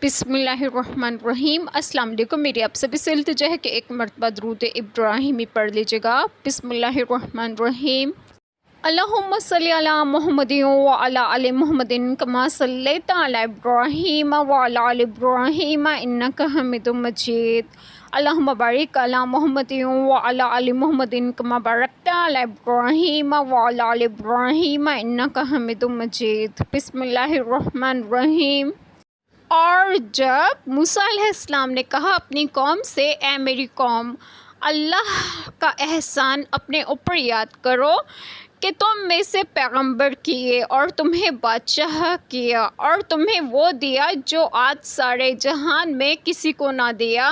بسم اللہ الرحمن الرحیم۔ السلام علیکم۔ میری آپ سبھی سے التجا ہے کہ ایک مرتبہ درود ابراہیمی پڑھ لیجیے گا۔ بسم اللہ الرحمن الرحیم۔ اللہم صلی علی محمد وعلی آل محمد کما صلیت علی ابراہیم وعلی آل ابراہیم انک حمید مجید۔ اللہم بارک علی محمد وعلی آل محمد کما بارکت علی ابراہیم وعلی آل ابراہیم انک حمید مجید۔ بسم اللہ الرحمن الرحیم۔ اور جب موسیٰ علیہ السلام نے کہا اپنی قوم سے، اے میری قوم، اللہ کا احسان اپنے اوپر یاد کرو کہ تم میں سے پیغمبر کیے اور تمہیں بادشاہ کیا اور تمہیں وہ دیا جو آج سارے جہان میں کسی کو نہ دیا۔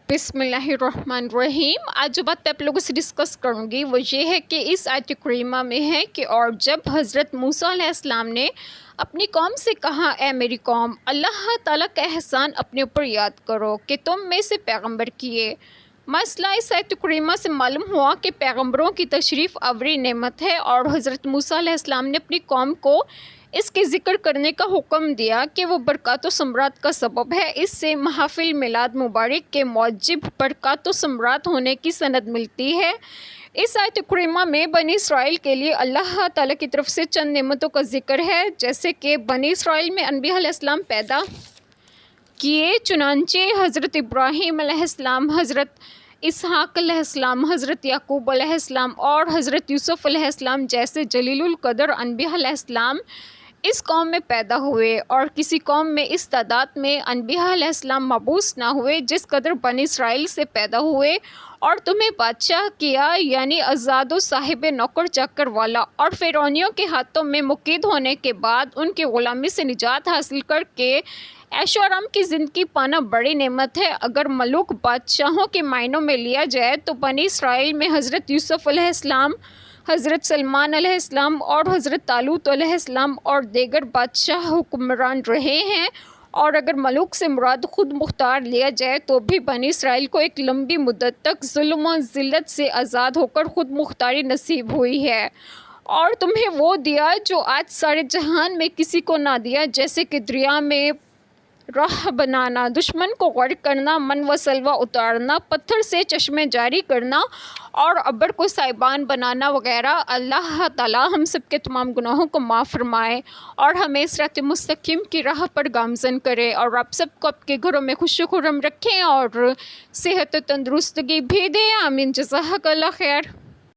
بسم اللہ الرحمن الرحیم۔ آج جو بات میں آپ لوگوں سے ڈسکس کروں گی وہ یہ ہے کہ اس آیت کریمہ میں ہے کہ اور جب حضرت موسیٰ علیہ السلام نے اپنی قوم سے کہا، اے میری قوم، اللہ تعالیٰ کا احسان اپنے اوپر یاد کرو کہ تم میں سے پیغمبر کیے۔ مسئلہ اس آیت کریمہ سے معلوم ہوا کہ پیغمبروں کی تشریف آوری نعمت ہے، اور حضرت موسیٰ علیہ السلام نے اپنی قوم کو اس کے ذکر کرنے کا حکم دیا کہ وہ برکات و ثمرات کا سبب ہے۔ اس سے محافل میلاد مبارک کے موجب برکات و ثمرات ہونے کی سند ملتی ہے۔ اس آیت کریمہ میں بنی اسرائیل کے لیے اللہ تعالیٰ کی طرف سے چند نعمتوں کا ذکر ہے، جیسے کہ بنی اسرائیل میں انبیاء علیہ السلام پیدا کیے، چنانچہ حضرت ابراہیم علیہ السلام، حضرت اسحاق علیہ السلام، حضرت یعقوب علیہ السلام اور حضرت یوسف علیہ السلام جیسے جلیل القدر انبیاء علیہ السلام اس قوم میں پیدا ہوئے، اور کسی قوم میں اس تعداد میں انبیاء علیہ السلام مبعوث نہ ہوئے جس قدر بنی اسرائیل سے پیدا ہوئے، اور تمہیں بادشاہ کیا، یعنی آزاد و صاحب نوکر چاکر والا، اور فرعونیوں کے ہاتھوں میں مقید ہونے کے بعد ان کے غلامی سے نجات حاصل کر کے عیش و آرام کی زندگی پانا بڑی نعمت ہے۔ اگر ملوک بادشاہوں کے معنوں میں لیا جائے تو بنی اسرائیل میں حضرت یوسف علیہ السلام، حضرت سلمان علیہ السلام اور حضرت طالوت علیہ السلام اور دیگر بادشاہ حکمران رہے ہیں، اور اگر ملوک سے مراد خود مختار لیا جائے تو بھی بنی اسرائیل کو ایک لمبی مدت تک ظلم و ذلت سے آزاد ہو کر خود مختاری نصیب ہوئی ہے، اور تمہیں وہ دیا جو آج سارے جہان میں کسی کو نہ دیا، جیسے کہ دریا میں راہ بنانا، دشمن کو غرق کرنا، من و سلوہ اتارنا، پتھر سے چشمے جاری کرنا اور ابر کو سائبان بنانا وغیرہ۔ اللہ تعالیٰ ہم سب کے تمام گناہوں کو معاف فرمائے اور ہمیں صراط مستقیم کی راہ پر گامزن کرے، اور آپ سب کو آپ کے گھروں میں خوش و خرم رکھیں اور صحت و تندرستگی بھی دے۔ آمین۔ جزاک اللہ خیر۔